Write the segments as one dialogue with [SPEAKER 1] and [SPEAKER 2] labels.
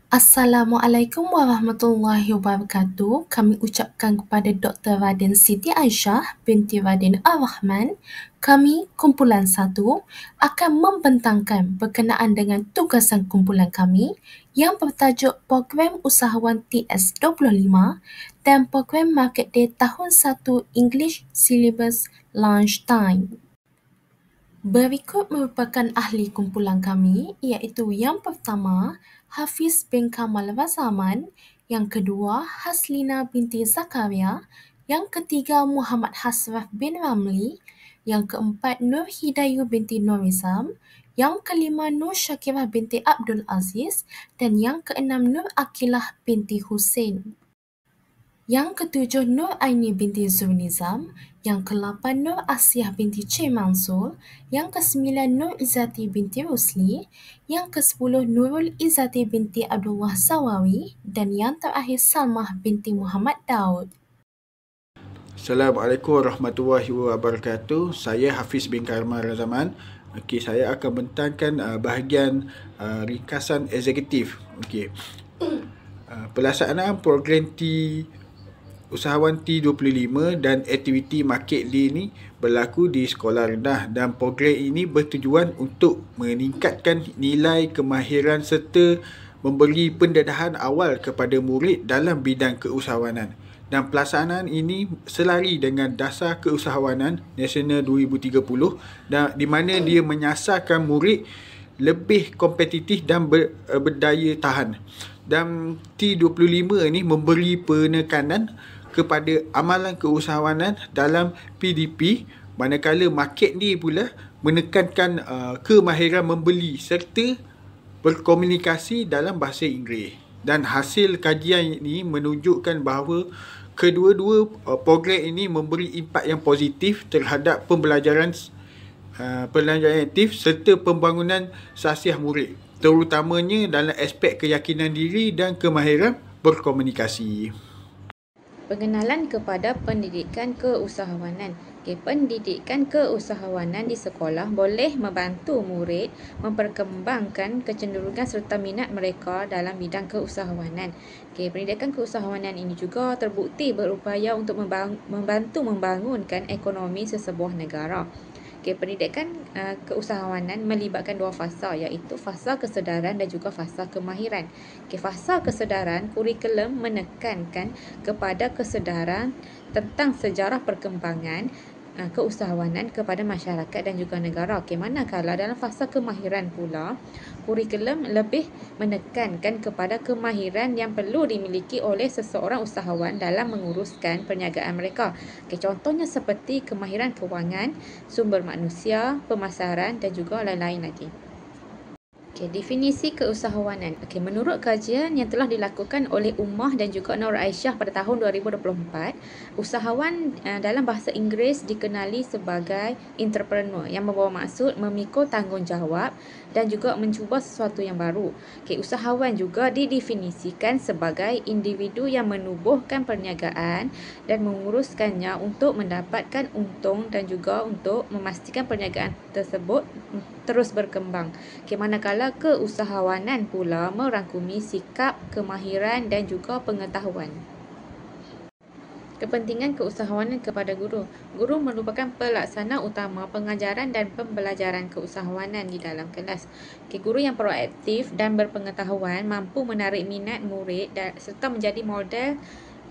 [SPEAKER 1] Assalamualaikum warahmatullahi wabarakatuh. Kami ucapkan kepada Dr. Raden Siti Aisyah binti Raden Ar-Rahman, kami kumpulan 1 akan membentangkan berkenaan dengan tugasan kumpulan kami yang bertajuk Program Usahawan TS25 dan Program Market Day Tahun 1 English Syllabus Launch Time. Berikut merupakan ahli kumpulan kami, iaitu yang pertama, Hafiz bin Kamal Razaman, yang kedua, Haslina binti Zakaria, yang ketiga, Muhammad Hasraf bin Ramli, yang keempat, Nur Hidayu binti Nurizam, yang kelima, Nur Syakirah binti Abdul Aziz, dan yang keenam, Nur Akilah binti Hussein. Yang ketujuh, Nur Aini binti Zulnizam. Yang ke-8, Nur Asiyah binti Cik Mansur. Yang ke-9, Nur Izzati binti Rusli. Yang ke-10, Nurul Izzati binti Abdullah Sawawi. Dan yang terakhir, Salmah binti Muhammad Daud.
[SPEAKER 2] Assalamualaikum warahmatullahi wabarakatuh. Saya Hafiz bin Kamal Razaman. Saya akan bentangkan bahagian ringkasan eksekutif. Pelaksanaan program Usahawan T25 dan aktiviti Market Day ini berlaku di sekolah rendah, dan program ini bertujuan untuk meningkatkan nilai kemahiran serta memberi pendedahan awal kepada murid dalam bidang keusahawanan. Dan pelaksanaan ini selari dengan Dasar Keusahawanan Nasional 2030, dan di mana dia menyasarkan murid lebih kompetitif dan berdaya tahan. Dan T25 ini memberi penekanan kepada amalan keusahawanan dalam PDP, manakala market ni pula menekankan kemahiran membeli serta berkomunikasi dalam bahasa Inggeris. Dan hasil kajian ini menunjukkan bahawa kedua-dua program ini memberi impak yang positif terhadap pembelajaran aktif serta pembangunan sasiah murid, terutamanya dalam aspek keyakinan diri dan kemahiran berkomunikasi.
[SPEAKER 3] Pengenalan kepada pendidikan keusahawanan. Pendidikan keusahawanan di sekolah boleh membantu murid memperkembangkan kecenderungan serta minat mereka dalam bidang keusahawanan. Pendidikan keusahawanan ini juga terbukti berupaya untuk membantu membangunkan ekonomi sesebuah negara. Pendidikan keusahawanan melibatkan dua fasa, iaitu fasa kesedaran dan juga fasa kemahiran. Fasa kesedaran, kurikulum menekankan kepada kesedaran tentang sejarah perkembangan keusahawanan kepada masyarakat dan juga negara. Manakala dalam fasa kemahiran pula, kurikulum lebih menekankan kepada kemahiran yang perlu dimiliki oleh seseorang usahawan dalam menguruskan perniagaan mereka. Contohnya seperti kemahiran kewangan, sumber manusia, pemasaran dan juga lain-lain lagi. Definisi keusahawanan. Menurut kajian yang telah dilakukan oleh Ummah dan juga Nur Aisyah pada tahun 2024, usahawan dalam bahasa Inggeris dikenali sebagai entrepreneur, yang membawa maksud memikul tanggungjawab dan juga mencuba sesuatu yang baru. Usahawan juga didefinisikan sebagai individu yang menubuhkan perniagaan dan menguruskannya untuk mendapatkan untung dan juga untuk memastikan perniagaan tersebut terus berkembang. Manakala keusahawanan pula merangkumi sikap, kemahiran dan juga pengetahuan. Kepentingan keusahawanan kepada guru. Guru merupakan pelaksana utama pengajaran dan pembelajaran keusahawanan di dalam kelas. Guru yang proaktif dan berpengetahuan mampu menarik minat murid serta menjadi model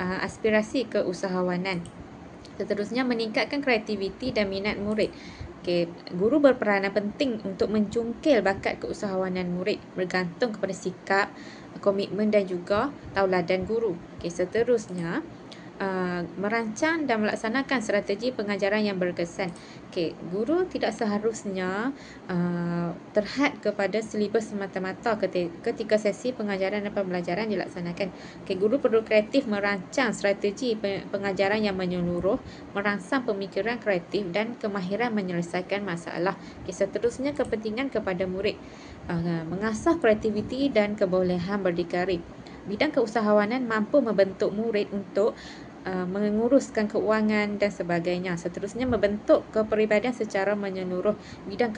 [SPEAKER 3] aspirasi keusahawanan. Seterusnya, meningkatkan kreativiti dan minat murid. Guru berperanan penting untuk mencungkil bakat keusahawanan murid bergantung kepada sikap, komitmen dan juga tauladan guru. Seterusnya, merancang dan melaksanakan strategi pengajaran yang berkesan. Guru tidak seharusnya terhad kepada silibus semata-mata ketika sesi pengajaran dan pembelajaran dilaksanakan. Guru perlu kreatif merancang strategi pengajaran yang menyeluruh, merangsang pemikiran kreatif dan kemahiran menyelesaikan masalah. Seterusnya, kepentingan kepada murid, mengasah kreativiti dan kebolehan berdikari. Bidang keusahawanan mampu membentuk murid untuk menguruskan keuangan dan sebagainya. Seterusnya, membentuk kepribadian secara menyeluruh. Bidang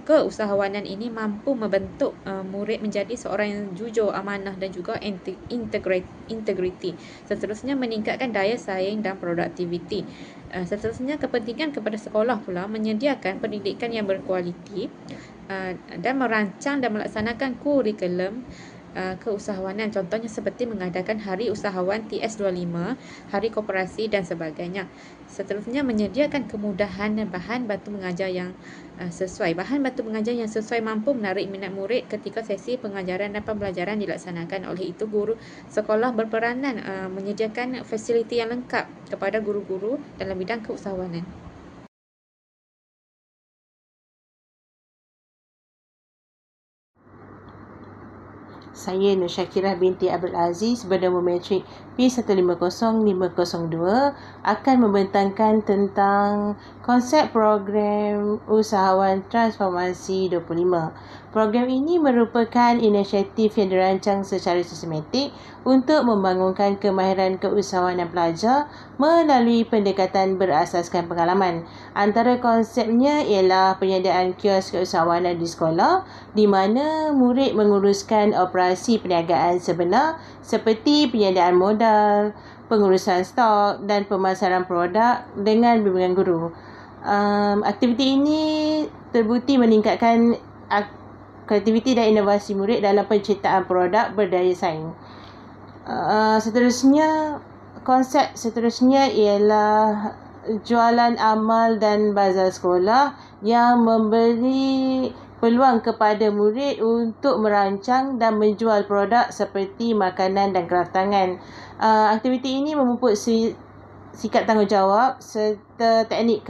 [SPEAKER 3] keusahawanan ini mampu membentuk murid menjadi seorang yang jujur, amanah dan juga integriti. Seterusnya, meningkatkan daya saing dan produktiviti. Seterusnya, kepentingan kepada sekolah pula menyediakan pendidikan yang berkualiti dan merancang dan melaksanakan kurikulum keusahawanan, contohnya seperti mengadakan Hari Usahawan TS25, Hari Koperasi dan sebagainya. Seterusnya, menyediakan kemudahan dan bahan batu mengajar yang sesuai. Bahan batu mengajar yang sesuai mampu menarik minat murid ketika sesi pengajaran dan pembelajaran dilaksanakan. Oleh itu, guru sekolah berperanan menyediakan fasiliti yang lengkap kepada guru-guru dalam bidang keusahawanan.
[SPEAKER 4] Saya Nur Syakirah binti Abdul Aziz bernama metrik P150502 akan membentangkan tentang konsep program Usahawan Transformasi 25. Program ini merupakan inisiatif yang dirancang secara sistematik untuk membangunkan kemahiran keusahawanan pelajar melalui pendekatan berasaskan pengalaman. Antara konsepnya ialah penyediaan kios keusahawanan di sekolah di mana murid menguruskan operasi perniagaan sebenar seperti penyediaan modal, pengurusan stok dan pemasaran produk dengan bimbingan guru. Aktiviti ini terbukti meningkatkan kreativiti dan inovasi murid dalam penciptaan produk berdaya saing. Konsep seterusnya ialah jualan amal dan bazar sekolah yang memberi peluang kepada murid untuk merancang dan menjual produk seperti makanan dan kraftangan. Aktiviti ini memupuk sikap tanggungjawab serta teknik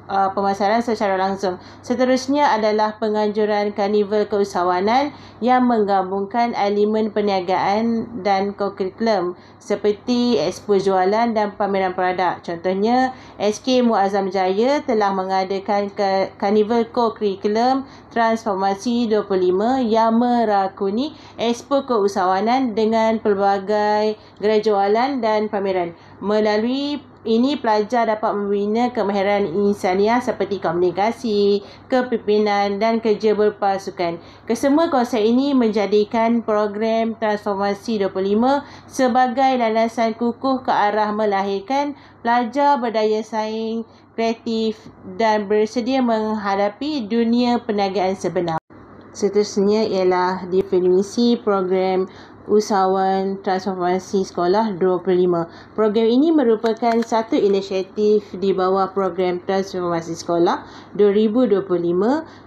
[SPEAKER 4] pemasaran secara langsung. Seterusnya adalah penganjuran karnival keusahawanan yang menggabungkan elemen perniagaan dan kokurikulum seperti expo jualan dan pameran produk. Contohnya, SK Muazzam Jaya telah mengadakan karnival kokurikulum Transformasi 25 yang merakuni expo keusahawanan dengan pelbagai gerai jualan dan pameran. Melalui ini, pelajar dapat membina kemahiran insaniah seperti komunikasi, kepimpinan dan kerja berpasukan. Kesemua konsep ini menjadikan program Transformasi 25 sebagai landasan kukuh ke arah melahirkan pelajar berdaya saing, kreatif dan bersedia menghadapi dunia perniagaan sebenar. Seterusnya ialah definisi program Usahawan Transformasi Sekolah 25. Program ini merupakan satu inisiatif di bawah Program Transformasi Sekolah 2025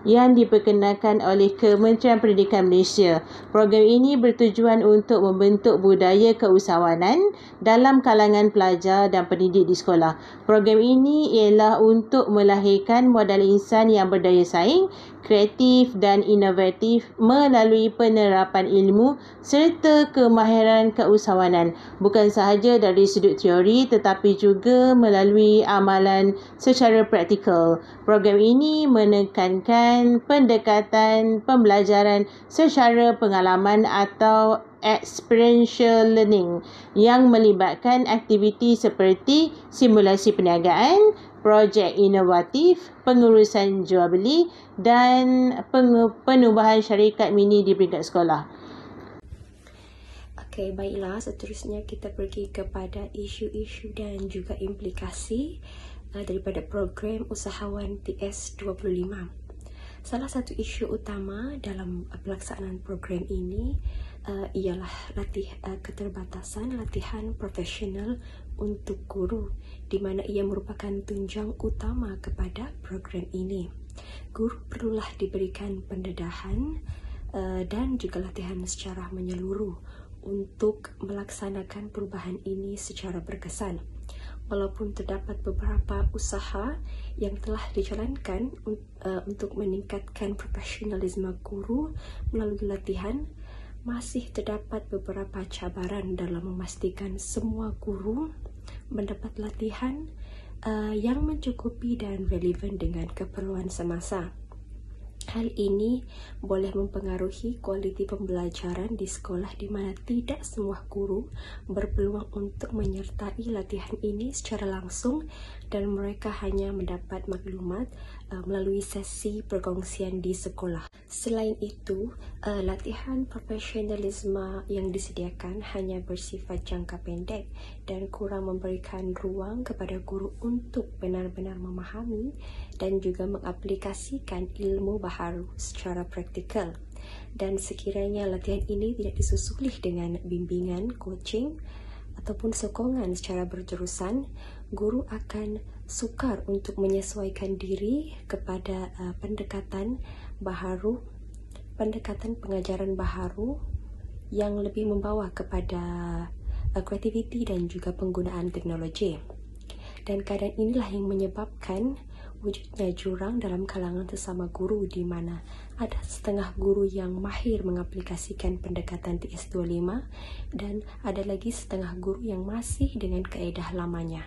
[SPEAKER 4] yang diperkenalkan oleh Kementerian Pendidikan Malaysia. Program ini bertujuan untuk membentuk budaya keusahawanan dalam kalangan pelajar dan pendidik di sekolah. Program ini ialah untuk melahirkan modal insan yang berdaya saing, kreatif dan inovatif melalui penerapan ilmu serta kemahiran keusahawanan, bukan sahaja dari sudut teori tetapi juga melalui amalan secara praktikal. Program ini menekankan pendekatan pembelajaran secara pengalaman atau experiential learning yang melibatkan aktiviti seperti simulasi perniagaan, projek inovatif, pengurusan jual beli dan penubuhan syarikat mini di peringkat sekolah.
[SPEAKER 5] Okey, baiklah. Seterusnya kita pergi kepada isu-isu dan juga implikasi daripada program Usahawan TS25. Salah satu isu utama dalam pelaksanaan program ini ialah keterbatasan latihan profesional untuk guru, di mana ia merupakan tunjang utama kepada program ini. Guru perlulah diberikan pendedahan dan juga latihan secara menyeluruh untuk melaksanakan perubahan ini secara berkesan. Walaupun terdapat beberapa usaha yang telah dijalankan untuk meningkatkan profesionalisme guru melalui latihan, masih terdapat beberapa cabaran dalam memastikan semua guru mendapat latihan yang mencukupi dan relevan dengan keperluan semasa. Hal ini boleh mempengaruhi kualiti pembelajaran di sekolah di mana tidak semua guru berpeluang untuk menyertai latihan ini secara langsung dan mereka hanya mendapat maklumat melalui sesi perkongsian di sekolah. Selain itu, latihan profesionalisme yang disediakan hanya bersifat jangka pendek dan kurang memberikan ruang kepada guru untuk benar-benar memahami dan juga mengaplikasikan ilmu baharu secara praktikal. Dan sekiranya latihan ini tidak disusuli dengan bimbingan, coaching ataupun sokongan secara berterusan, guru akan sukar untuk menyesuaikan diri kepada pendekatan pengajaran baharu yang lebih membawa kepada kreativiti dan juga penggunaan teknologi. Dan keadaan inilah yang menyebabkan wujudnya jurang dalam kalangan sesama guru di mana ada setengah guru yang mahir mengaplikasikan pendekatan TS25 dan ada lagi setengah guru yang masih dengan kaedah lamanya.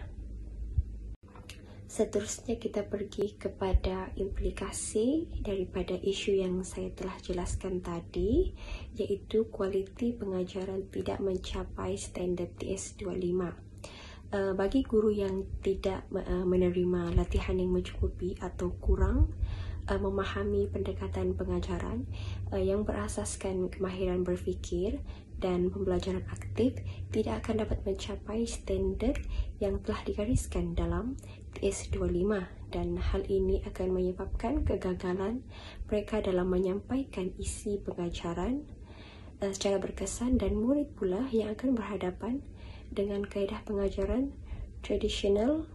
[SPEAKER 5] Seterusnya kita pergi kepada implikasi daripada isu yang saya telah jelaskan tadi, iaitu kualiti pengajaran tidak mencapai standard TS25. Bagi guru yang tidak menerima latihan yang mencukupi atau kurang memahami pendekatan pengajaran yang berasaskan kemahiran berfikir dan pembelajaran aktif, tidak akan dapat mencapai standard yang telah digariskan dalam TS25 dan hal ini akan menyebabkan kegagalan mereka dalam menyampaikan isi pengajaran secara berkesan dan murid pula yang akan berhadapan dengan kaedah pengajaran tradisional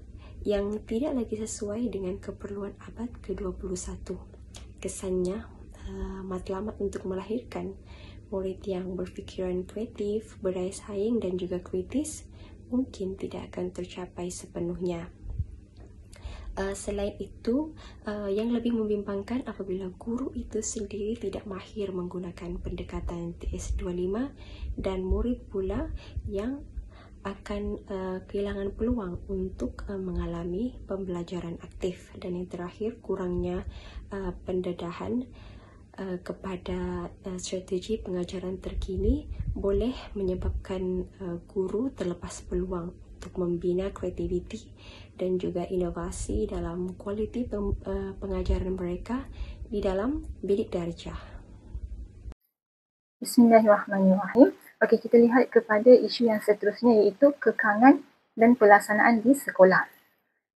[SPEAKER 5] yang tidak lagi sesuai dengan keperluan abad ke-21. Kesannya matlamat untuk melahirkan murid yang berfikiran kreatif, berdaya saing dan juga kritis mungkin tidak akan tercapai sepenuhnya. Selain itu, yang lebih membimbangkan apabila guru itu sendiri tidak mahir menggunakan pendekatan TS25 dan murid pula yang akan kehilangan peluang untuk mengalami pembelajaran aktif. Dan yang terakhir, kurangnya pendedahan kepada strategi pengajaran terkini boleh menyebabkan guru terlepas peluang untuk membina kreativiti dan juga inovasi dalam kualiti pengajaran mereka di dalam bilik darjah.
[SPEAKER 6] Bismillahirrahmanirrahim. Okey, kita lihat kepada isu yang seterusnya iaitu kekangan dan pelaksanaan di sekolah.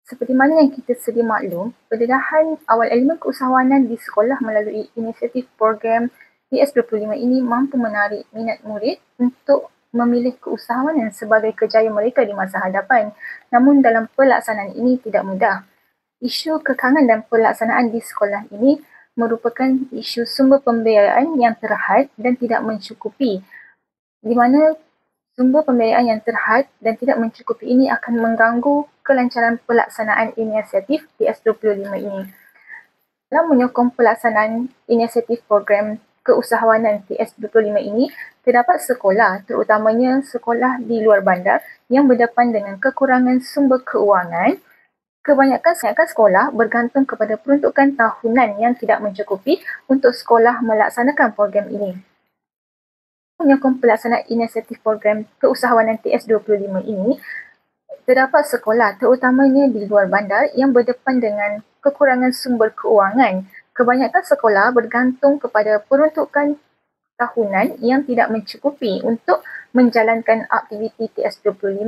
[SPEAKER 6] Seperti mana yang kita sedia maklum, pendedahan awal elemen keusahawanan di sekolah melalui inisiatif program TS25 ini mampu menarik minat murid untuk memilih keusahawanan sebagai kerjaya mereka di masa hadapan. Namun dalam pelaksanaan ini tidak mudah. Isu kekangan dan pelaksanaan di sekolah ini merupakan isu sumber pembiayaan yang terhad dan tidak mencukupi, di mana sumber pembiayaan yang terhad dan tidak mencukupi ini akan mengganggu kelancaran pelaksanaan inisiatif TS25 ini. Dalam menyokong pelaksanaan inisiatif program keusahawanan TS25 ini, terdapat sekolah, terutamanya sekolah di luar bandar yang berdepan dengan kekurangan sumber keuangan. Kebanyakan sekolah bergantung kepada peruntukan tahunan yang tidak mencukupi untuk sekolah melaksanakan program ini. Menyokong pelaksanaan inisiatif program keusahawanan TS25 ini, terdapat sekolah, terutamanya di luar bandar yang berdepan dengan kekurangan sumber keuangan. Kebanyakan sekolah bergantung kepada peruntukan tahunan yang tidak mencukupi untuk menjalankan aktiviti TS25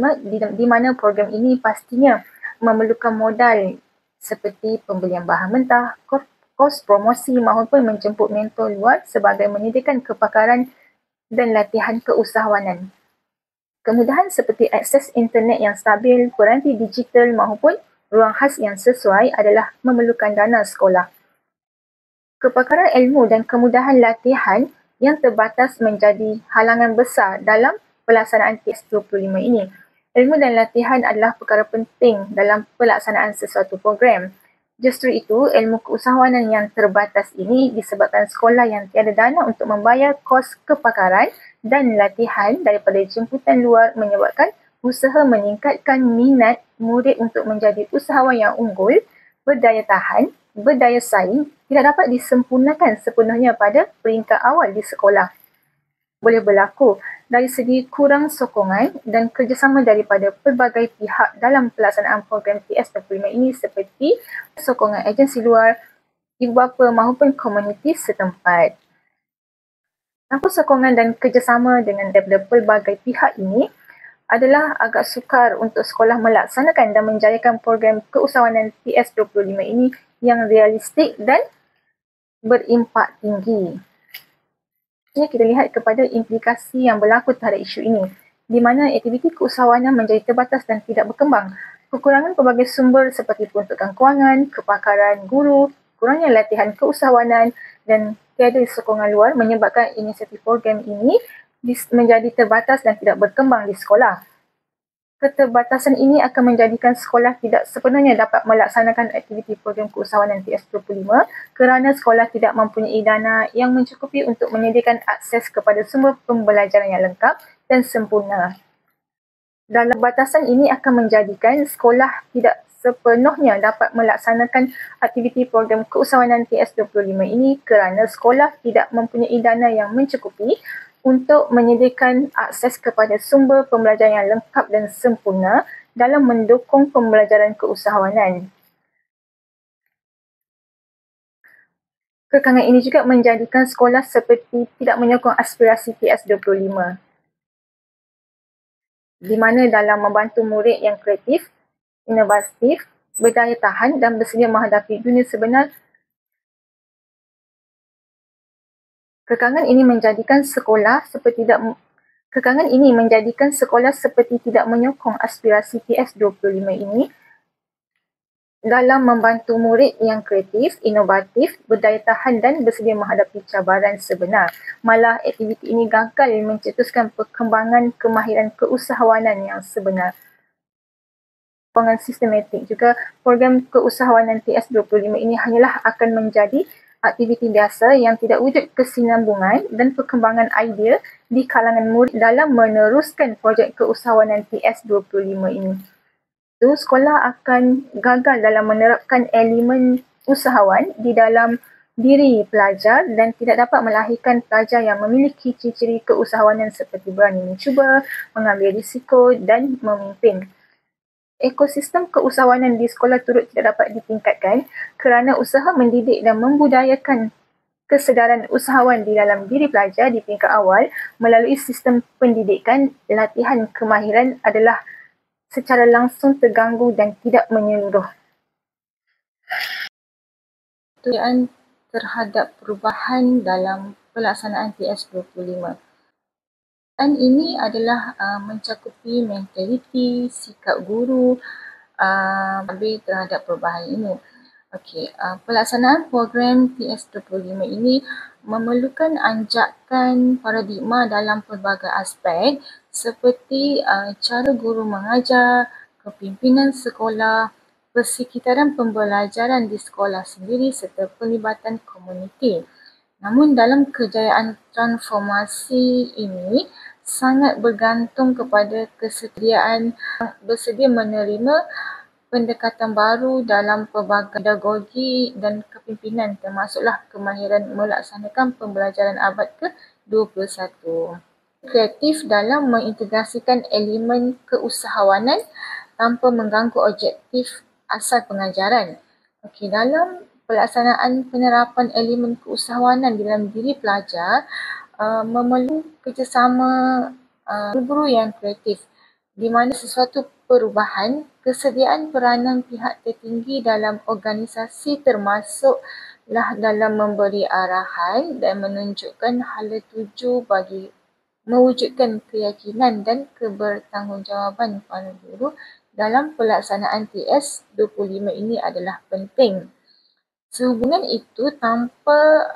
[SPEAKER 6] di mana program ini pastinya memerlukan modal seperti pembelian bahan mentah, kos promosi maupun menjemput mentor luar sebagai menyediakan kepakaran dan latihan keusahawanan. Kemudahan seperti akses internet yang stabil, kuranti digital maupun ruang khas yang sesuai adalah memerlukan dana sekolah. Kepakaran ilmu dan kemudahan latihan yang terbatas menjadi halangan besar dalam pelaksanaan TS25 ini. Ilmu dan latihan adalah perkara penting dalam pelaksanaan sesuatu program. Justru itu, ilmu keusahawanan yang terbatas ini disebabkan sekolah yang tiada dana untuk membayar kos kepakaran dan latihan daripada jemputan luar menyebabkan usaha meningkatkan minat murid untuk menjadi usahawan yang unggul, berdaya tahan berdaya saing tidak dapat disempurnakan sepenuhnya pada peringkat awal di sekolah. Boleh berlaku dari segi kurang sokongan dan kerjasama daripada pelbagai pihak dalam pelaksanaan program TS25 ini seperti sokongan agensi luar, ibu bapa maupun komuniti setempat. Tanpa sokongan dan kerjasama daripada pelbagai pihak ini adalah agak sukar untuk sekolah melaksanakan dan menjayakan program keusahawanan TS25 ini yang realistik dan berimpak tinggi. Kita lihat kepada implikasi yang berlaku terhadap isu ini, di mana aktiviti keusahawanan menjadi terbatas dan tidak berkembang. Kekurangan pelbagai sumber seperti peruntukan kewangan, kepakaran guru, kurangnya latihan keusahawanan dan tiada sokongan luar menyebabkan inisiatif program ini menjadi terbatas dan tidak berkembang di sekolah. Keterbatasan ini akan menjadikan sekolah tidak sepenuhnya dapat melaksanakan aktiviti program keusahawanan TS25 kerana sekolah tidak mempunyai dana yang mencukupi untuk menyediakan akses kepada sumber pembelajaran yang lengkap dan sempurna. Dalam batasan ini akan menjadikan sekolah tidak sepenuhnya dapat melaksanakan aktiviti program keusahawanan TS25 ini kerana sekolah tidak mempunyai dana yang mencukupi untuk menyediakan akses kepada sumber pembelajaran yang lengkap dan sempurna dalam mendukung pembelajaran keusahawanan. Kekangan ini juga menjadikan sekolah seperti tidak menyokong aspirasi TS25, di mana dalam membantu murid yang kreatif, inovatif, berdaya tahan dan bersedia menghadapi dunia sebenar. Kekangan ini menjadikan sekolah seperti tidak menyokong aspirasi TS25 ini dalam membantu murid yang kreatif, inovatif, berdaya tahan dan bersedia menghadapi cabaran sebenar. Malah aktiviti ini gagal mencetuskan perkembangan kemahiran keusahawanan yang sebenar. Pengembangan sistematik juga, program keusahawanan TS25 ini hanyalah akan menjadi aktiviti biasa yang tidak wujud kesinambungan dan perkembangan idea di kalangan murid dalam meneruskan projek keusahawanan TS25 ini. Sekolah akan gagal dalam menerapkan elemen usahawan di dalam diri pelajar dan tidak dapat melahirkan pelajar yang memiliki ciri-ciri keusahawanan seperti berani mencuba, mengambil risiko dan memimpin. Ekosistem keusahawanan di sekolah turut tidak dapat ditingkatkan kerana usaha mendidik dan membudayakan kesedaran usahawan di dalam diri pelajar di peringkat awal melalui sistem pendidikan, latihan kemahiran adalah secara langsung terganggu dan tidak menyeluruh. Kejayaan terhadap perubahan dalam pelaksanaan TS25. Dan ini adalah mencakupi mentaliti, sikap guru terhadap perubahan ini. Pelaksanaan program TS25 ini memerlukan anjakan paradigma dalam pelbagai aspek seperti cara guru mengajar, kepimpinan sekolah, persekitaran pembelajaran di sekolah sendiri serta pelibatan komuniti. Namun dalam kejayaan transformasi ini sangat bergantung kepada kesediaan bersedia menerima pendekatan baru dalam pelbagai pedagogi dan kepimpinan termasuklah kemahiran melaksanakan pembelajaran abad ke-21. Kreatif dalam mengintegrasikan elemen keusahawanan tanpa mengganggu objektif asal pengajaran. Dalam pelaksanaan penerapan elemen keusahawanan dalam diri pelajar memerlukan kerjasama guru-guru yang kreatif di mana sesuatu perubahan, kesediaan peranan pihak tertinggi dalam organisasi termasuklah dalam memberi arahan dan menunjukkan hala tuju bagi mewujudkan keyakinan dan kebertanggungjawaban para guru dalam pelaksanaan TS25 ini adalah penting. Sehubungan itu, tanpa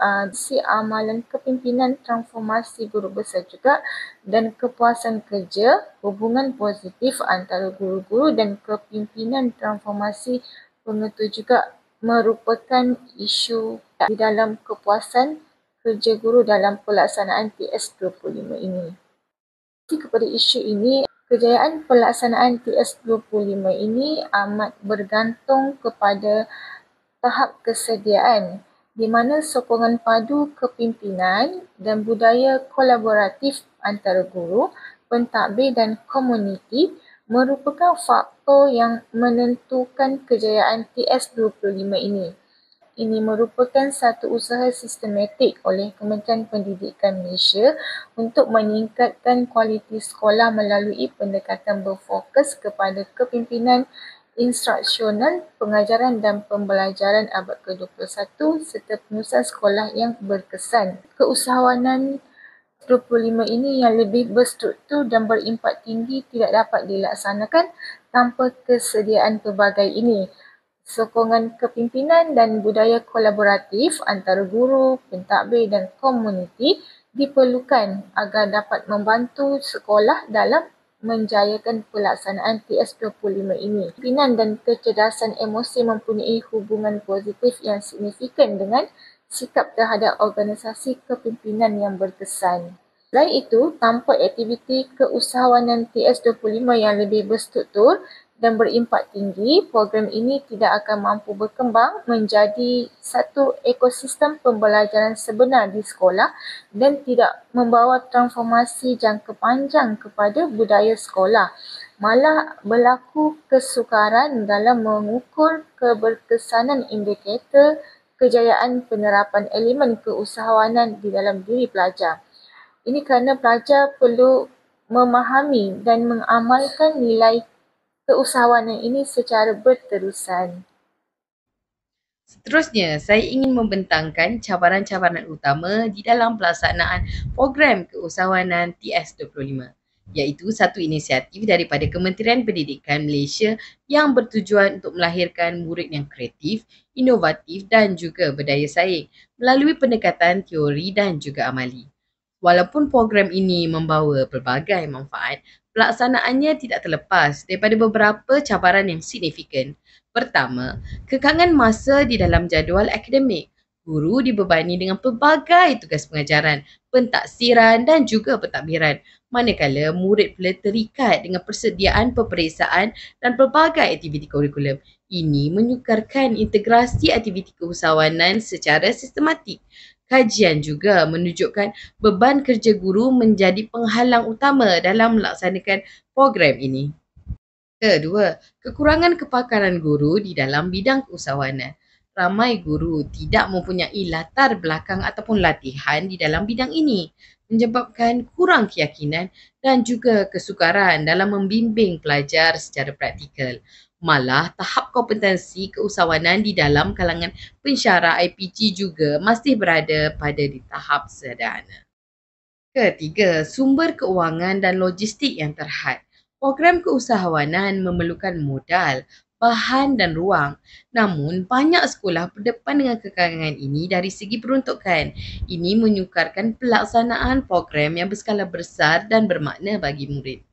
[SPEAKER 6] amalan kepimpinan transformasi guru besar juga dan kepuasan kerja, hubungan positif antara guru-guru dan kepimpinan transformasi pengetu juga merupakan isu di dalam kepuasan kerja guru dalam pelaksanaan TS25 ini. Kepada isu ini, kejayaan pelaksanaan TS25 ini amat bergantung kepada tahap kesediaan di mana sokongan padu kepimpinan dan budaya kolaboratif antara guru, pentadbir dan komuniti merupakan faktor yang menentukan kejayaan TS25 ini. Ini merupakan satu usaha sistematik oleh Kementerian Pendidikan Malaysia untuk meningkatkan kualiti sekolah melalui pendekatan berfokus kepada kepimpinan instruksional, pengajaran dan pembelajaran abad ke-21 serta pengurusan sekolah yang berkesan. Keusahawanan 25 ini yang lebih berstruktur dan berimpak tinggi tidak dapat dilaksanakan tanpa kesediaan pelbagai ini. Sokongan kepimpinan dan budaya kolaboratif antara guru, pentadbir dan komuniti diperlukan agar dapat membantu sekolah dalam menjayakan pelaksanaan TS25 ini. Kepimpinan dan kecerdasan emosi mempunyai hubungan positif yang signifikan dengan sikap terhadap organisasi kepimpinan yang berkesan. Selain itu, tanpa aktiviti keusahawanan TS25 yang lebih berstruktur dan berimpak tinggi, program ini tidak akan mampu berkembang menjadi satu ekosistem pembelajaran sebenar di sekolah dan tidak membawa transformasi jangka panjang kepada budaya sekolah. Malah berlaku kesukaran dalam mengukur keberkesanan indikator kejayaan penerapan elemen keusahawanan di dalam diri pelajar. Ini kerana pelajar perlu memahami dan mengamalkan nilai keusahawanan ini secara berterusan.
[SPEAKER 7] Seterusnya, saya ingin membentangkan cabaran-cabaran utama di dalam pelaksanaan program keusahawanan TS25, iaitu satu inisiatif daripada Kementerian Pendidikan Malaysia yang bertujuan untuk melahirkan murid yang kreatif, inovatif dan juga berdaya saing melalui pendekatan teori dan juga amali. Walaupun program ini membawa pelbagai manfaat, pelaksanaannya tidak terlepas daripada beberapa cabaran yang signifikan. Pertama, kekangan masa di dalam jadual akademik. Guru dibebani dengan pelbagai tugas pengajaran, pentaksiran dan juga pentadbiran. Manakala murid pula terikat dengan persediaan peperiksaan dan pelbagai aktiviti kurikulum. Ini menyukarkan integrasi aktiviti keusahawanan secara sistematik. Kajian juga menunjukkan beban kerja guru menjadi penghalang utama dalam melaksanakan program ini. Kedua, kekurangan kepakaran guru di dalam bidang keusahawanan. Ramai guru tidak mempunyai latar belakang ataupun latihan di dalam bidang ini, menyebabkan kurang keyakinan dan juga kesukaran dalam membimbing pelajar secara praktikal. Malah, tahap kompetensi keusahawanan di dalam kalangan pensyarah IPG juga masih berada pada di tahap sederhana. Ketiga, sumber keuangan dan logistik yang terhad. Program keusahawanan memerlukan modal, bahan dan ruang. Namun, banyak sekolah berdepan dengan kekangan ini dari segi peruntukan. Ini menyukarkan pelaksanaan program yang berskala besar dan bermakna bagi murid.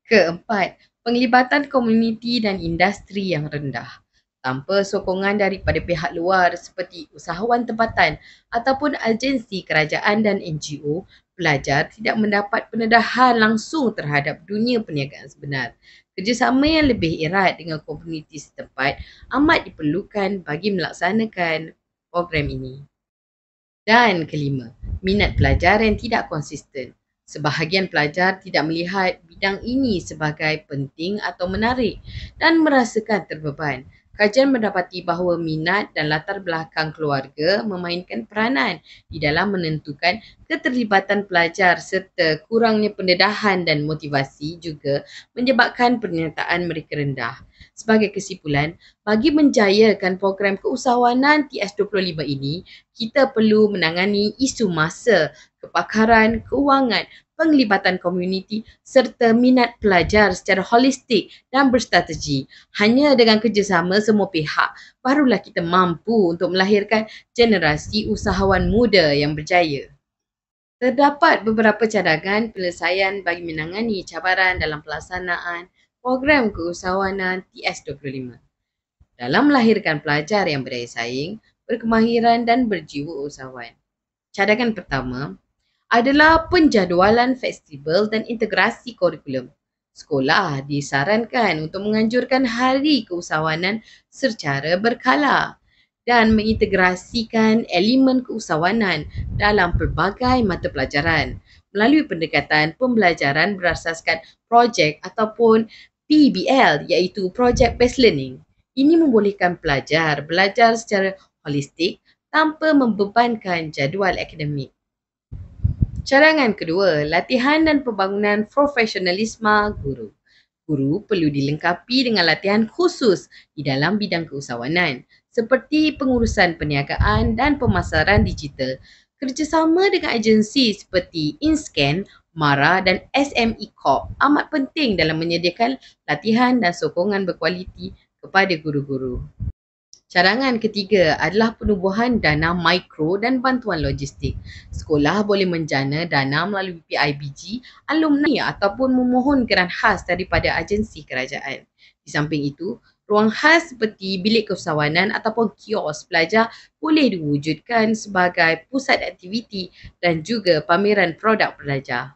[SPEAKER 7] Keempat, penglibatan komuniti dan industri yang rendah. Tanpa sokongan daripada pihak luar seperti usahawan tempatan ataupun agensi kerajaan dan NGO, pelajar tidak mendapat pendedahan langsung terhadap dunia perniagaan sebenar. Kerjasama yang lebih erat dengan komuniti setempat amat diperlukan bagi melaksanakan program ini. Dan kelima, minat pelajar yang tidak konsisten. Sebahagian pelajar tidak melihat bidang ini sebagai penting atau menarik dan merasakan terbeban. Kajian mendapati bahawa minat dan latar belakang keluarga memainkan peranan di dalam menentukan keterlibatan pelajar serta kurangnya pendedahan dan motivasi juga menyebabkan penyertaan mereka rendah. Sebagai kesimpulan, bagi menjayakan program keusahawanan TS25 ini, kita perlu menangani isu masa, kepakaran, keuangan, penglibatan komuniti serta minat pelajar secara holistik dan berstrategi. Hanya dengan kerjasama semua pihak, barulah kita mampu untuk melahirkan generasi usahawan muda yang berjaya. Terdapat beberapa cadangan penyelesaian bagi menangani cabaran dalam pelaksanaan program keusahawanan TS25. Dalam melahirkan pelajar yang berdaya saing, berkemahiran dan berjiwa usahawan. Cadangan pertama adalah penjadualan fleksibel dan integrasi kurikulum. Sekolah disarankan untuk menganjurkan hari keusahawanan secara berkala dan mengintegrasikan elemen keusahawanan dalam pelbagai mata pelajaran melalui pendekatan pembelajaran berasaskan projek ataupun PBL iaitu Project Based Learning. Ini membolehkan pelajar belajar secara holistik tanpa membebankan jadual akademik. Cadangan kedua, latihan dan pembangunan profesionalisme guru. Guru perlu dilengkapi dengan latihan khusus di dalam bidang keusahawanan seperti pengurusan perniagaan dan pemasaran digital. Kerjasama dengan agensi seperti InScan, MARA dan SME Corp amat penting dalam menyediakan latihan dan sokongan berkualiti kepada guru-guru. Cadangan ketiga adalah penubuhan dana mikro dan bantuan logistik. Sekolah boleh menjana dana melalui PIBG, alumni ataupun memohon geran khas daripada agensi kerajaan. Di samping itu, ruang khas seperti bilik keusahawanan ataupun kios pelajar boleh diwujudkan sebagai pusat aktiviti dan juga pameran produk pelajar.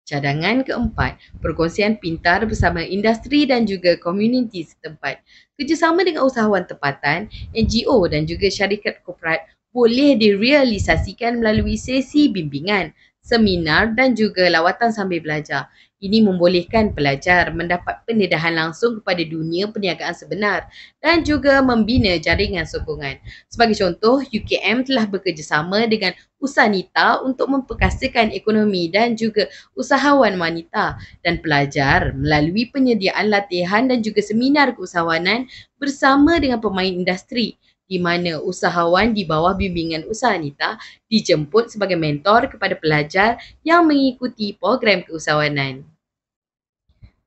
[SPEAKER 7] Cadangan keempat, perkongsian pintar bersama industri dan juga komuniti setempat. Kerjasama dengan usahawan tempatan, NGO dan juga syarikat korporat boleh direalisasikan melalui sesi bimbingan, seminar dan juga lawatan sambil belajar. Ini membolehkan pelajar mendapat pendedahan langsung kepada dunia perniagaan sebenar dan juga membina jaringan sokongan. Sebagai contoh, UKM telah bekerjasama dengan Usanita untuk memperkasakan ekonomi dan juga usahawan wanita dan pelajar melalui penyediaan latihan dan juga seminar keusahawanan bersama dengan pemain industri di mana usahawan di bawah bimbingan Usanita dijemput sebagai mentor kepada pelajar yang mengikuti program keusahawanan.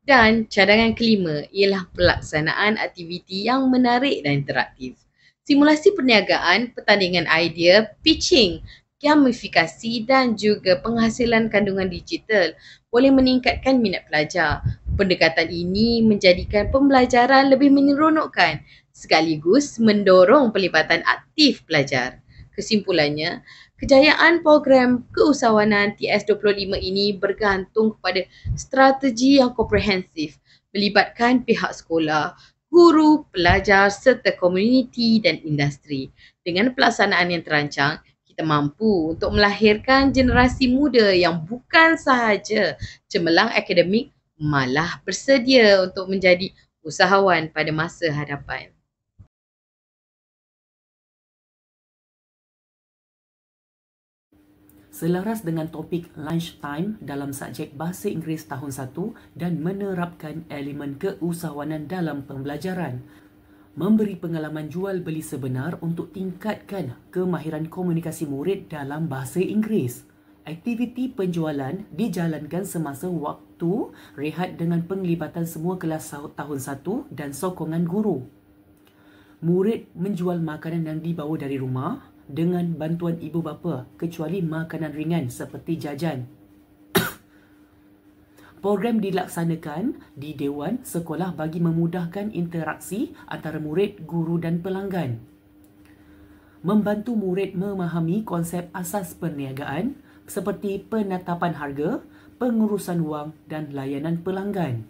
[SPEAKER 7] Dan cadangan kelima ialah pelaksanaan aktiviti yang menarik dan interaktif. Simulasi perniagaan, pertandingan idea, pitching, gamifikasi dan juga penghasilan kandungan digital boleh meningkatkan minat pelajar. Pendekatan ini menjadikan pembelajaran lebih menyeronokkan sekaligus mendorong pelibatan aktif pelajar. Kesimpulannya, kejayaan program keusahawanan TS25 ini bergantung kepada strategi yang komprehensif melibatkan pihak sekolah, guru, pelajar serta komuniti dan industri. Dengan pelaksanaan yang terancang, kita mampu untuk melahirkan generasi muda yang bukan sahaja cemerlang akademik, malah bersedia untuk menjadi usahawan pada masa hadapan.
[SPEAKER 8] Selaras dengan topik lunchtime dalam subjek Bahasa Inggeris tahun 1 dan menerapkan elemen keusahawanan dalam pembelajaran. Memberi pengalaman jual beli sebenar untuk tingkatkan kemahiran komunikasi murid dalam bahasa Inggeris. Aktiviti penjualan dijalankan semasa waktu rehat dengan penglibatan semua kelas tahun 1 dan sokongan guru. Murid menjual makanan yang dibawa dari rumah dengan bantuan ibu bapa kecuali makanan ringan seperti jajan. Program dilaksanakan di Dewan Sekolah bagi memudahkan interaksi antara murid, guru dan pelanggan. Membantu murid memahami konsep asas perniagaan seperti penetapan harga, pengurusan wang dan layanan pelanggan.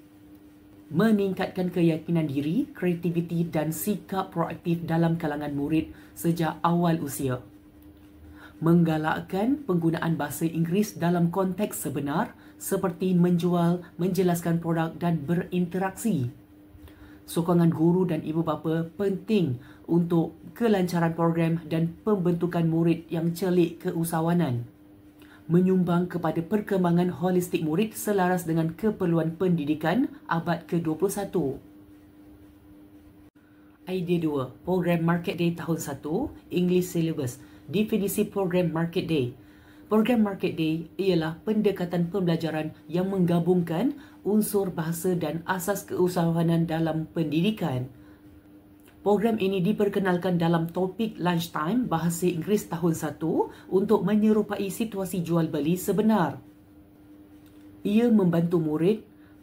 [SPEAKER 8] Meningkatkan keyakinan diri, kreativiti dan sikap proaktif dalam kalangan murid sejak awal usia. Menggalakkan penggunaan bahasa Inggeris dalam konteks sebenar seperti menjual, menjelaskan produk dan berinteraksi. Sokongan guru dan ibu bapa penting untuk kelancaran program dan pembentukan murid yang celik keusahawanan. Menyumbang kepada perkembangan holistik murid selaras dengan keperluan pendidikan abad ke-21. Idea 2, Program Market Day tahun 1, English Syllabus. Definisi program Market Day. Program Market Day ialah pendekatan pembelajaran yang menggabungkan unsur bahasa dan asas keusahawanan dalam pendidikan. Program ini diperkenalkan dalam topik lunchtime Bahasa Inggeris tahun 1 untuk menyerupai situasi jual beli sebenar. Ia membantu murid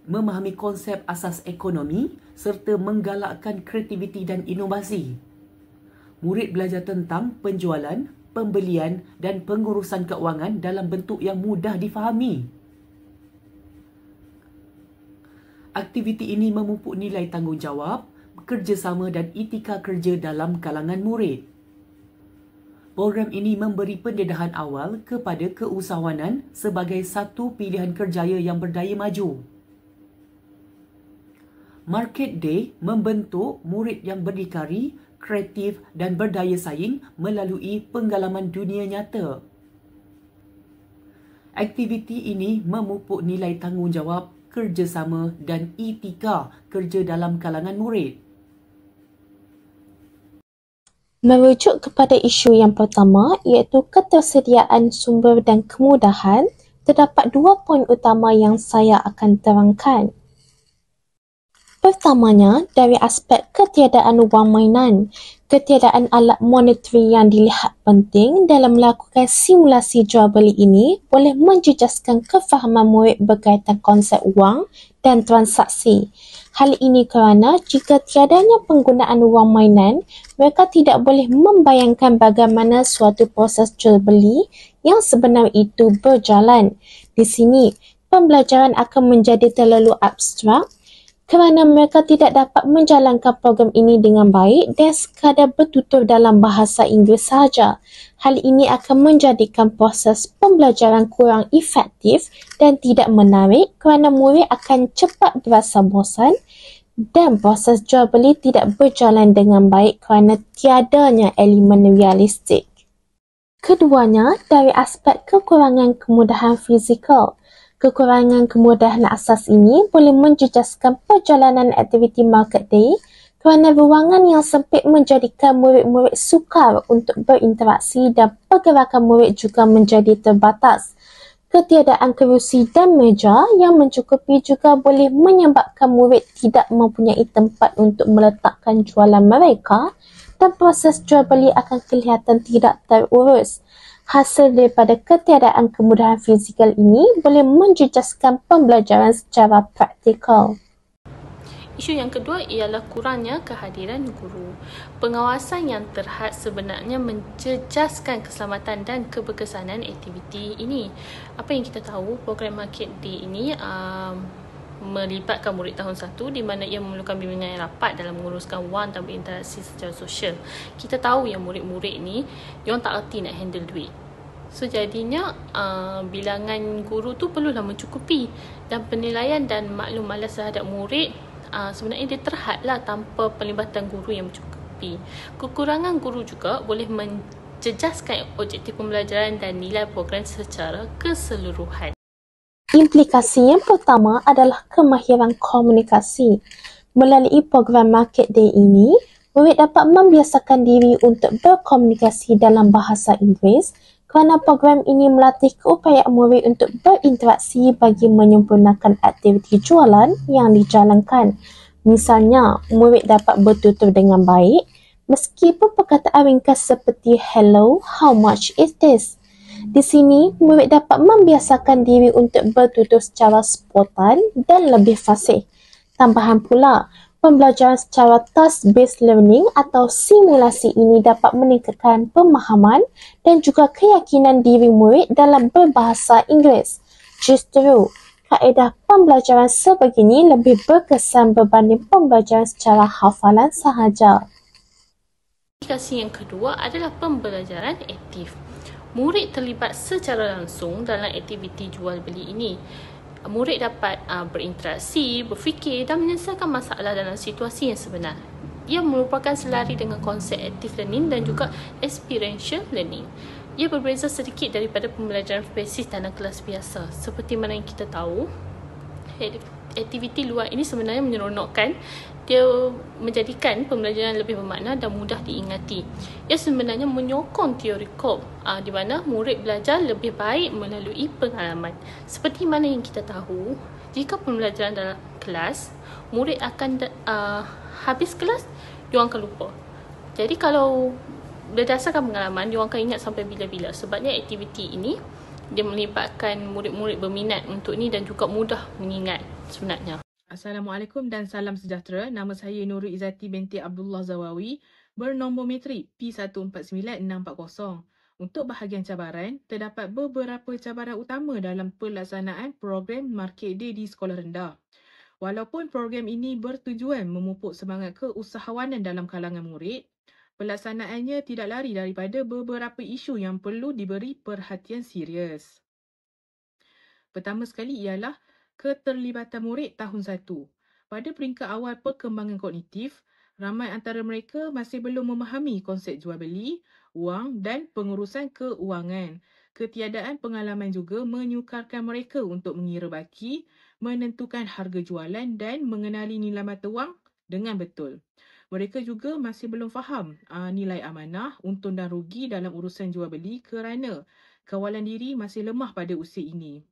[SPEAKER 8] memahami konsep asas ekonomi serta menggalakkan kreativiti dan inovasi. Murid belajar tentang penjualan, pembelian dan pengurusan keuangan dalam bentuk yang mudah difahami. Aktiviti ini memupuk nilai tanggungjawab, kerjasama dan etika kerja dalam kalangan murid. Program ini memberi pendedahan awal kepada keusahawanan sebagai satu pilihan kerjaya yang berdaya maju. Market Day membentuk murid yang berdikari, kreatif dan berdaya saing melalui pengalaman dunia nyata. Aktiviti ini memupuk nilai tanggungjawab, kerjasama dan etika kerja dalam kalangan murid.
[SPEAKER 1] Merujuk kepada isu yang pertama iaitu ketersediaan sumber dan kemudahan, terdapat 2 poin utama yang saya akan terangkan. Pertamanya, dari aspek ketiadaan wang mainan, ketiadaan alat monetary yang dilihat penting dalam melakukan simulasi jual beli ini boleh menjejaskan kefahaman murid berkaitan konsep wang dan transaksi. Hal ini kerana jika tiadanya penggunaan wang mainan, mereka tidak boleh membayangkan bagaimana suatu proses jual beli yang sebenar itu berjalan. Di sini, pembelajaran akan menjadi terlalu abstrak kerana mereka tidak dapat menjalankan program ini dengan baik dan sekadar bertutur dalam bahasa Inggeris sahaja. Hal ini akan menjadikan proses pembelajaran kurang efektif dan tidak menarik kerana murid akan cepat berasa bosan dan proses jual beli tidak berjalan dengan baik kerana tiadanya elemen realistik. Keduanya, dari aspek kekurangan kemudahan fizikal. Kekurangan kemudahan asas ini boleh menjejaskan perjalanan aktiviti Market Day kerana ruangan yang sempit menjadikan murid-murid sukar untuk berinteraksi dan pergerakan murid juga menjadi terbatas. Ketiadaan kerusi dan meja yang mencukupi juga boleh menyebabkan murid tidak mempunyai tempat untuk meletakkan jualan mereka dan proses jual beli akan kelihatan tidak terurus. Hasil daripada ketiadaan kemudahan fizikal ini boleh menjejaskan pembelajaran secara praktikal.
[SPEAKER 9] Isu yang kedua ialah kurangnya kehadiran guru. Pengawasan yang terhad sebenarnya menjejaskan keselamatan dan keberkesanan aktiviti ini. Apa yang kita tahu, program Market Day ini melibatkan murid tahun 1 di mana ia memerlukan bimbingan yang rapat dalam menguruskan wang dan berinteraksi secara sosial. Kita tahu yang murid-murid ni diorang tak erti nak handle duit. So jadinya bilangan guru tu perlulah mencukupi dan penilaian dan maklum malas terhadap murid sebenarnya dia terhadlah tanpa pelibatan guru yang mencukupi. Kekurangan guru juga boleh menjejaskan objektif pembelajaran dan nilai program secara keseluruhan.
[SPEAKER 1] Implikasi yang pertama adalah kemahiran komunikasi. Melalui program Market Day ini, murid dapat membiasakan diri untuk berkomunikasi dalam bahasa Inggeris kerana program ini melatih keupayaan murid untuk berinteraksi bagi menyempurnakan aktiviti jualan yang dijalankan. Misalnya, murid dapat bertutur dengan baik meskipun perkataan ringkas seperti hello, how much is this? Di sini, murid dapat membiasakan diri untuk bertutur secara spontan dan lebih fasih. Tambahan pula, pembelajaran secara task-based learning atau simulasi ini dapat meningkatkan pemahaman dan juga keyakinan diri murid dalam berbahasa Inggeris. Justru, kaedah pembelajaran sebegini lebih berkesan berbanding pembelajaran secara hafalan sahaja.
[SPEAKER 9] Aplikasi yang kedua adalah pembelajaran aktif. Murid terlibat secara langsung dalam aktiviti jual beli ini. Murid dapat berinteraksi, berfikir dan menyelesaikan masalah dalam situasi yang sebenar. Ia merupakan selari dengan konsep active learning dan juga experiential learning. Ia berbeza sedikit daripada pembelajaran spesifik dalam kelas biasa. Seperti mana yang kita tahu, aktiviti luar ini sebenarnya menyeronokkan. Dia menjadikan pembelajaran lebih bermakna dan mudah diingati. Ia sebenarnya menyokong teori Kolb, di mana murid belajar lebih baik melalui pengalaman. Seperti mana yang kita tahu, jika pembelajaran dalam kelas, murid akan habis kelas, diorang akan lupa. Jadi kalau berdasarkan pengalaman, diorang akan ingat sampai bila-bila. Sebabnya aktiviti ini, dia melibatkan murid-murid berminat untuk ini dan juga mudah mengingat sebenarnya.
[SPEAKER 10] Assalamualaikum dan salam sejahtera. Nama saya Nurul Izzati binti Abdullah Zawawi, bernombor metrik P149640. Untuk bahagian cabaran, terdapat beberapa cabaran utama dalam pelaksanaan program Market Day di sekolah rendah. Walaupun program ini bertujuan memupuk semangat keusahawanan dalam kalangan murid, pelaksanaannya tidak lari daripada beberapa isu yang perlu diberi perhatian serius. Pertama sekali ialah keterlibatan murid tahun 1. Pada peringkat awal perkembangan kognitif, ramai antara mereka masih belum memahami konsep jual beli, wang dan pengurusan keuangan. Ketiadaan pengalaman juga menyukarkan mereka untuk mengira baki, menentukan harga jualan dan mengenali nilai mata wang dengan betul. Mereka juga masih belum faham nilai amanah, untung dan rugi dalam urusan jual beli kerana kawalan diri masih lemah pada usia ini.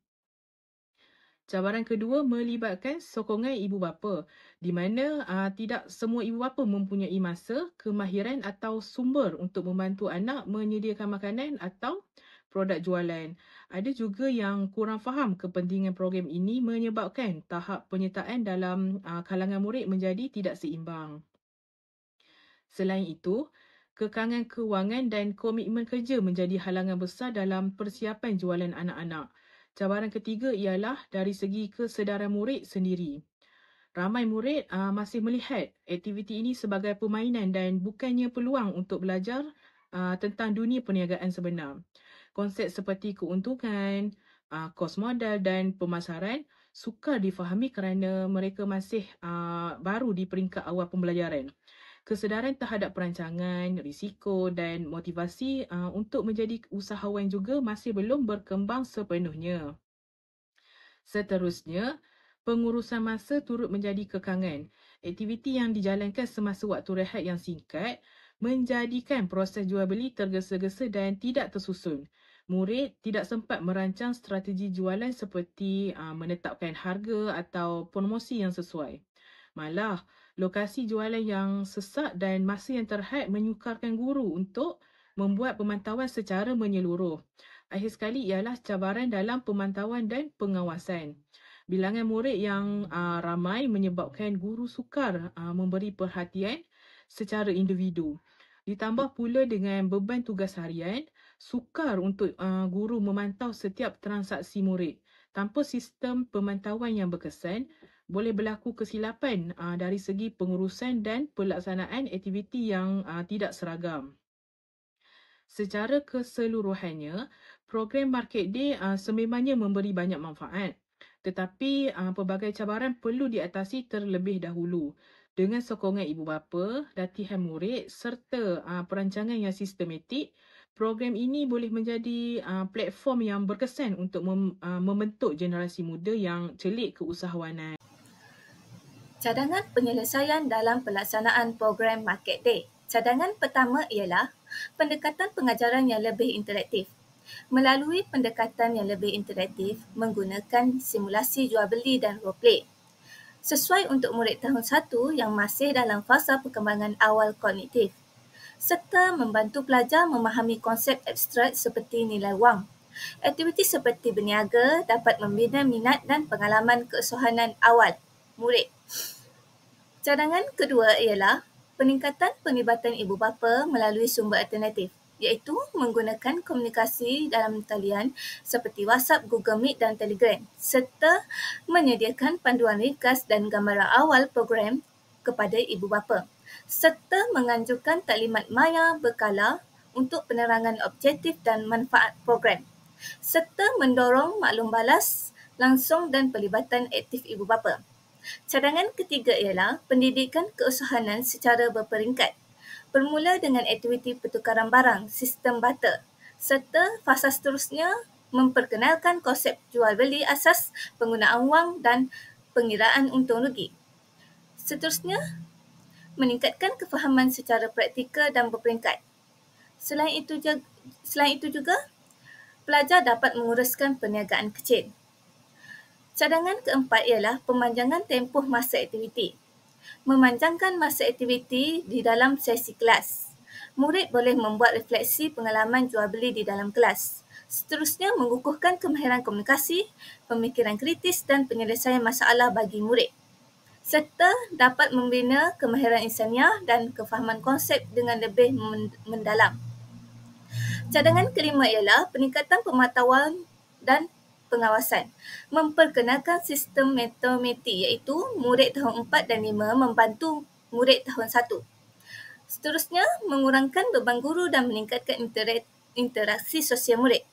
[SPEAKER 10] Cabaran kedua melibatkan sokongan ibu bapa, di mana tidak semua ibu bapa mempunyai masa, kemahiran atau sumber untuk membantu anak menyediakan makanan atau produk jualan. Ada juga yang kurang faham kepentingan program ini menyebabkan tahap penyertaan dalam kalangan murid menjadi tidak seimbang. Selain itu, kekangan kewangan dan komitmen kerja menjadi halangan besar dalam persiapan jualan anak-anak. Cabaran ketiga ialah dari segi kesedaran murid sendiri. Ramai murid masih melihat aktiviti ini sebagai permainan dan bukannya peluang untuk belajar tentang dunia perniagaan sebenar. Konsep seperti keuntungan, kos modal dan pemasaran sukar difahami kerana mereka masih baru di peringkat awal pembelajaran. Kesedaran terhadap perancangan, risiko dan motivasi untuk menjadi usahawan juga masih belum berkembang sepenuhnya. Seterusnya, pengurusan masa turut menjadi kekangan. Aktiviti yang dijalankan semasa waktu rehat yang singkat menjadikan proses jual beli tergesa-gesa dan tidak tersusun. Murid tidak sempat merancang strategi jualan seperti menetapkan harga atau promosi yang sesuai. Malah, lokasi jualan yang sesak dan masa yang terhad menyukarkan guru untuk membuat pemantauan secara menyeluruh. Akhir sekali ialah cabaran dalam pemantauan dan pengawasan. Bilangan murid yang ramai menyebabkan guru sukar memberi perhatian secara individu. Ditambah pula dengan beban tugas harian, sukar untuk guru memantau setiap transaksi murid. Tanpa sistem pemantauan yang berkesan, boleh berlaku kesilapan dari segi pengurusan dan pelaksanaan aktiviti yang tidak seragam. Secara keseluruhannya, program Market Day sememangnya memberi banyak manfaat. Tetapi pelbagai cabaran perlu diatasi terlebih dahulu. Dengan sokongan ibu bapa, latihan murid serta perancangan yang sistematik, program ini boleh menjadi platform yang berkesan untuk membentuk generasi muda yang celik keusahawanan.
[SPEAKER 11] Cadangan penyelesaian dalam pelaksanaan program Market Day. Cadangan pertama ialah pendekatan pengajaran yang lebih interaktif. Melalui pendekatan yang lebih interaktif menggunakan simulasi jual beli dan role play. Sesuai untuk murid tahun 1 yang masih dalam fasa perkembangan awal kognitif. Serta membantu pelajar memahami konsep abstrak seperti nilai wang. Aktiviti seperti berniaga dapat membina minat dan pengalaman keusahawanan awal murid. Cadangan kedua ialah peningkatan penglibatan ibu bapa melalui sumber alternatif, iaitu menggunakan komunikasi dalam talian seperti WhatsApp, Google Meet dan Telegram, serta menyediakan panduan ringkas dan gambaran awal program kepada ibu bapa, serta menganjurkan taklimat maya berkala untuk penerangan objektif dan manfaat program, serta mendorong maklum balas langsung dan pelibatan aktif ibu bapa. Cadangan ketiga ialah pendidikan keusahawanan secara berperingkat, bermula dengan aktiviti pertukaran barang, sistem barter, serta fasa seterusnya memperkenalkan konsep jual beli asas penggunaan wang dan pengiraan untung rugi. Seterusnya, meningkatkan kefahaman secara praktikal dan berperingkat. Selain itu juga, pelajar dapat menguruskan perniagaan kecil. Cadangan keempat ialah pemanjangan tempoh masa aktiviti. Memanjangkan masa aktiviti di dalam sesi kelas. Murid boleh membuat refleksi pengalaman jual beli di dalam kelas. Seterusnya, mengukuhkan kemahiran komunikasi, pemikiran kritis dan penyelesaian masalah bagi murid. Serta dapat membina kemahiran insaniah dan kefahaman konsep dengan lebih mendalam. Cadangan kelima ialah peningkatan pemantauan dan pengawasan. Memperkenalkan sistem matematik iaitu murid tahun 4 dan 5 membantu murid tahun 1. Seterusnya, mengurangkan beban guru dan meningkatkan interaksi sosial murid.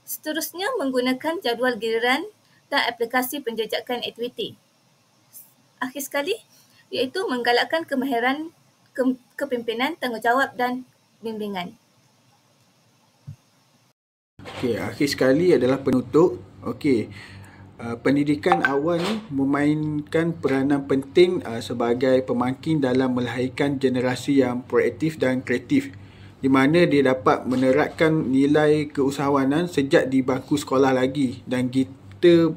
[SPEAKER 11] Seterusnya, menggunakan jadual giliran dan aplikasi penjejakan aktiviti. Akhir sekali, iaitu menggalakkan kemahiran kepimpinan, tanggungjawab dan bimbingan.
[SPEAKER 2] Okey, akhir sekali adalah penutup. Okey, pendidikan awal ni memainkan peranan penting sebagai pemangkin dalam melahirkan generasi yang proaktif dan kreatif, di mana dia dapat menerapkan nilai keusahawanan sejak di bangku sekolah lagi, dan kita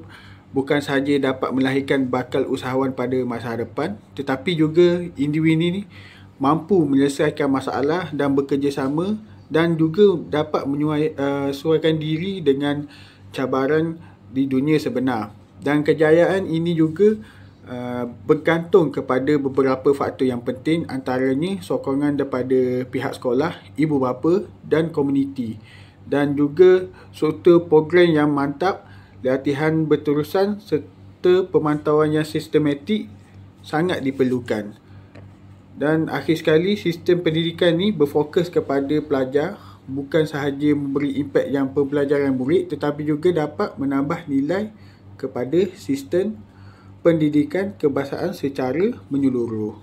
[SPEAKER 2] bukan sahaja dapat melahirkan bakal usahawan pada masa depan, tetapi juga individu ni mampu menyelesaikan masalah dan bekerjasama, dan juga dapat menyesuaikan diri dengan cabaran di dunia sebenar. Dan kejayaan ini juga bergantung kepada beberapa faktor yang penting, antaranya sokongan daripada pihak sekolah, ibu bapa dan komuniti, dan juga serta program yang mantap, latihan berterusan serta pemantauan yang sistematik sangat diperlukan. Dan akhir sekali, sistem pendidikan ni berfokus kepada pelajar, bukan sahaja memberi impak yang pembelajaran murid, tetapi juga dapat menambah nilai kepada sistem pendidikan kebangsaan secara menyeluruh.